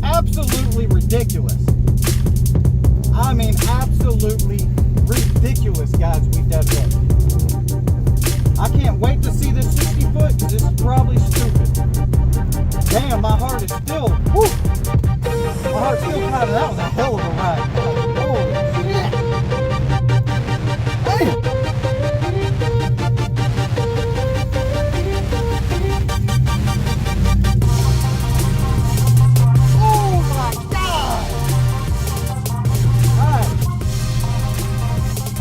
Absolutely ridiculous. I mean, absolutely ridiculous, guys. We dead hooked. I can't wait to see this 60 foot because this is probably stupid. Damn, my heart is still, whew, my heart's still pounding. That was a hell of a ride. Holy shit. Damn.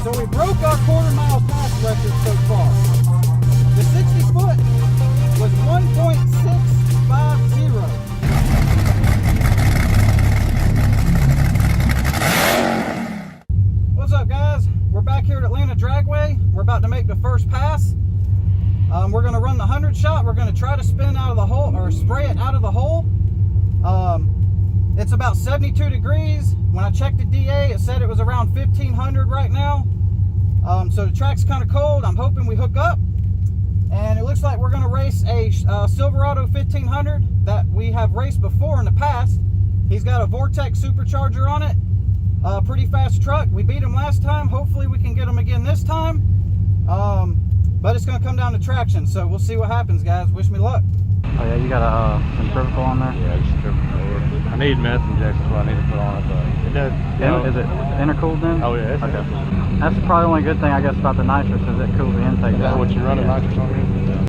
So we broke our quarter-mile pass record so far. The 60 foot was 1.650. What's up, guys? We're back here at Atlanta Dragway. We're about to make the first pass. We're going to run the 100 shot. We're going to try to spin out of the hole, or spray it out of the hole. It's about 72 degrees. When I checked the DA, it said it was around 1500 right now. So the track's kind of cold. I'm hoping we hook up. And it looks like we're going to race a Silverado 1500 that we have raced before in the past. He's got a Vortex Supercharger on it. Pretty fast truck. We beat him last time. Hopefully we can get him again this time. But it's going to come down to traction. So we'll see what happens, guys. Wish me luck. Oh yeah, you got a centrifugal on there? Yeah, just centrifugal. I need meth injections, what I need to put on it, but it does. Yeah, is it intercooled then? Oh yeah, it's okay. intercooled. That's probably the only good thing I guess about the nitrous is it cools the intake. Is that what you run the nitrous on? Yeah.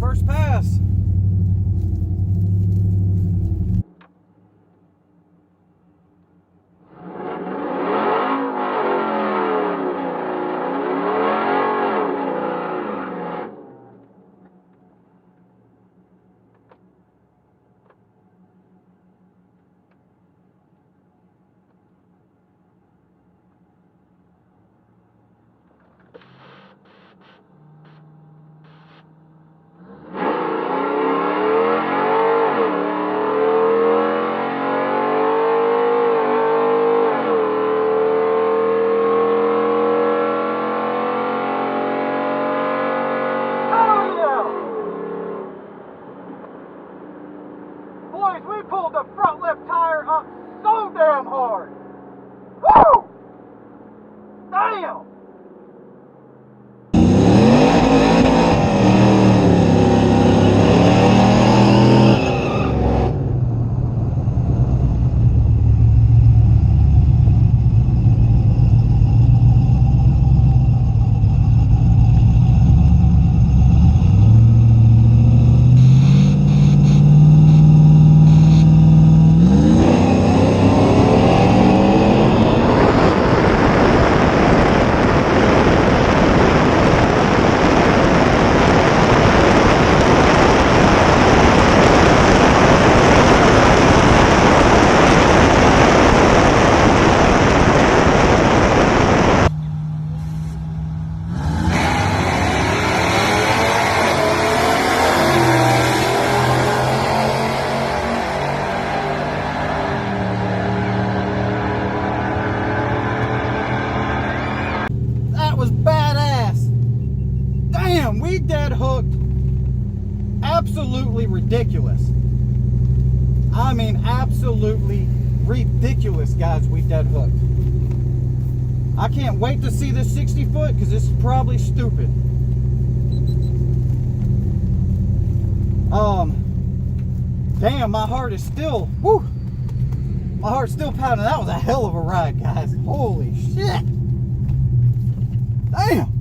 First pass. ridiculous, guys. We dead hooked. I can't wait to see this 60 foot because this is probably stupid. Damn, my heart is still, whew, my heart's still pounding. That was a hell of a ride, guys. Holy shit. Damn.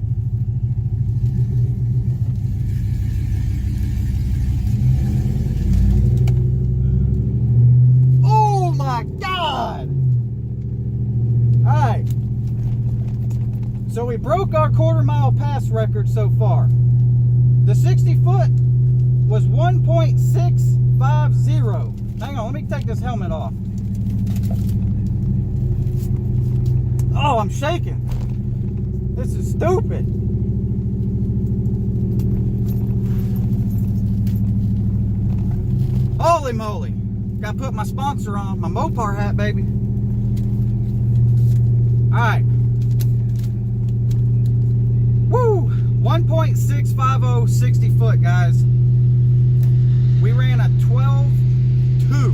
Oh my God. All right. So we broke our quarter-mile pass record so far. The 60 foot was 1.650. Hang on, let me take this helmet off. Oh, I'm shaking. This is stupid. Holy moly. Gotta put my sponsor on, my Mopar hat, baby. Alright. Woo! 1.650 60 foot, guys. We ran a 12.2.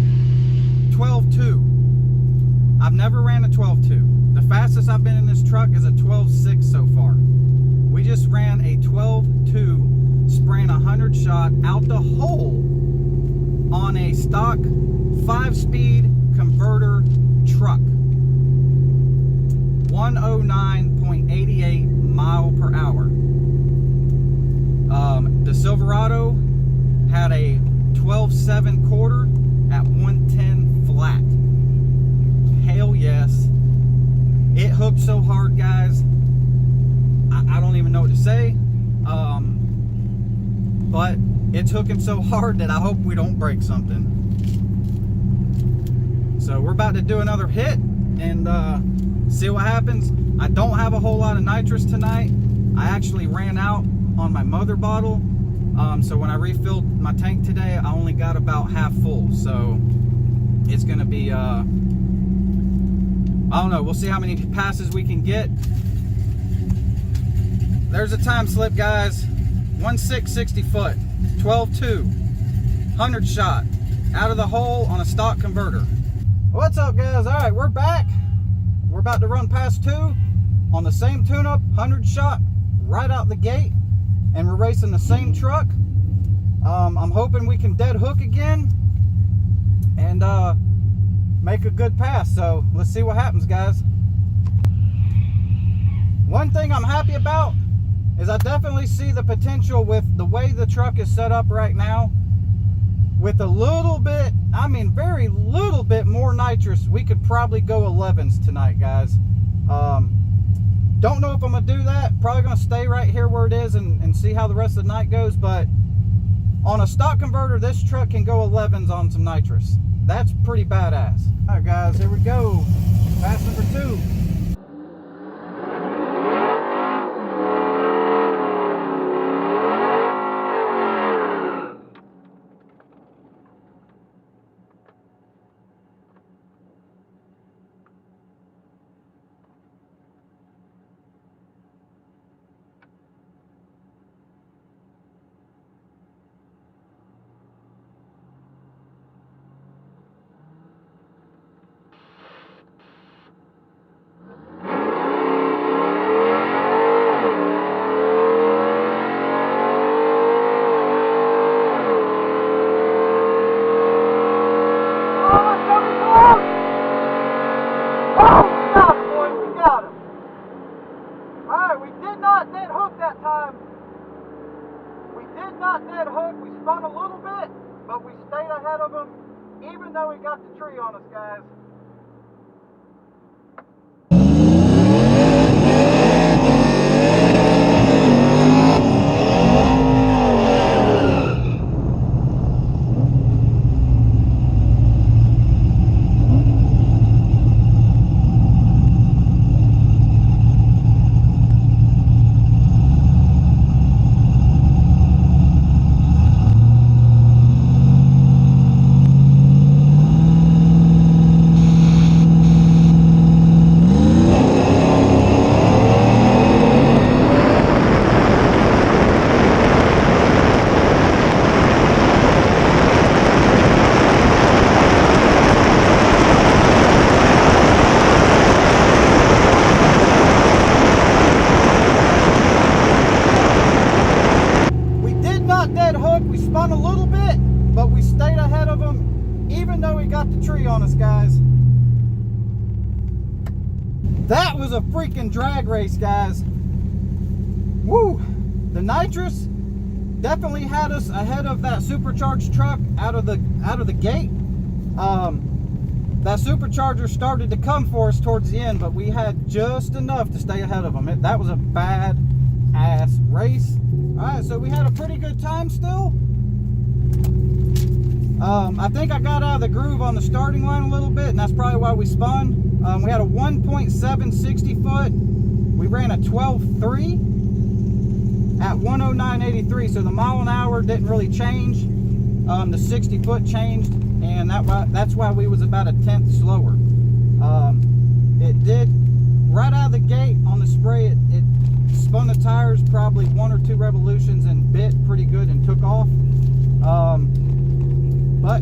12.2. I've never ran a 12.2. The fastest I've been in this truck is a 12.6 so far. We just ran a 12.2, spraying 100 shot out the hole on a stock 5-speed converter truck. 109.88 mile per hour. The Silverado had a 12.7 quarter at 110 flat. Hell yes. It hooked so hard, guys. I don't even know what to say. But it's hooking so hard that I hope we don't break something. So we're about to do another hit and see what happens. I don't have a whole lot of nitrous tonight. I actually ran out on my mother bottle. So when I refilled my tank today, I only got about half full. So it's gonna be, I don't know, we'll see how many passes we can get. There's a time slip, guys. 1.660 foot, 12.2, 100 shot, out of the hole on a stock converter. What's up, guys? All right, we're back. We're about to run past 2 on the same tune-up, 100 shot, right out the gate, and we're racing the same truck. I'm hoping we can dead hook again and make a good pass. So let's see what happens, guys. One thing I'm happy about is I definitely see the potential with the way the truck is set up right now. With a little bit, I mean very little bit more nitrous, we could probably go 11s tonight, guys. Don't know if I'm gonna do that. Probably gonna stay right here where it is and see how the rest of the night goes. But on a stock converter, this truck can go 11s on some nitrous. That's pretty badass. All right, guys, here we go. Pass number 2. That was a freaking drag race, guys. Woo! The NITROUS definitely had us ahead of that supercharged truck out of the gate. That supercharger started to come for us towards the end, but we had just enough to stay ahead of them. That was a bad ass race. All right, so we had a pretty good time still. I think I got out of the groove on the starting line a little bit, and that's probably why we spun. We had a 1.7 60 foot. We ran a 12.3 at 109.83, so the mile an hour didn't really change. The 60 foot changed, and that's why we was about a tenth slower. It did right out of the gate on the spray. It spun the tires probably 1 or 2 revolutions and bit pretty good and took off. But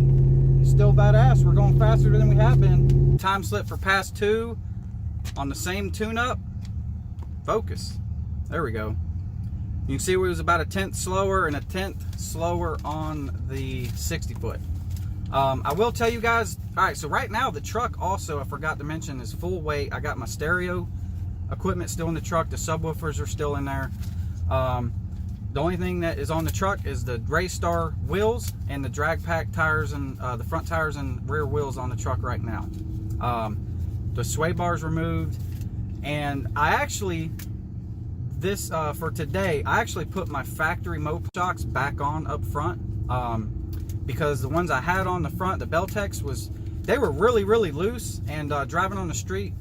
still badass. We're going faster than we have been. Time slip for pass 2 on the same tune-up. Focus. There we go. You can see we was about a tenth slower and a tenth slower on the 60 foot. I will tell you guys, all right, so right now the truck also, I forgot to mention, is full weight. I got my stereo equipment still in the truck. The subwoofers are still in there. The only thing that is on the truck is the Raystar wheels and the drag pack tires and the front tires and rear wheels on the truck right now. The sway bars removed, and I actually, for today, I actually put my factory mope shocks back on up front, because the ones I had on the front, the Beltex, they were really, really loose, and driving on the street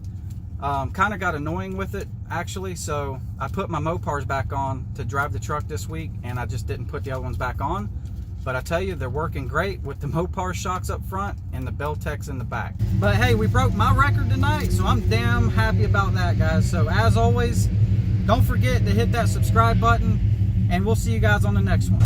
kind of got annoying with it, actually. So I put my Mopars back on to drive the truck this week, and I just didn't put the other ones back on. But I tell you, they're working great with the Mopar shocks up front and the Beltex in the back. But hey, we broke my record tonight, so I'm damn happy about that, guys. So as always, don't forget to hit that subscribe button, and we'll see you guys on the next one.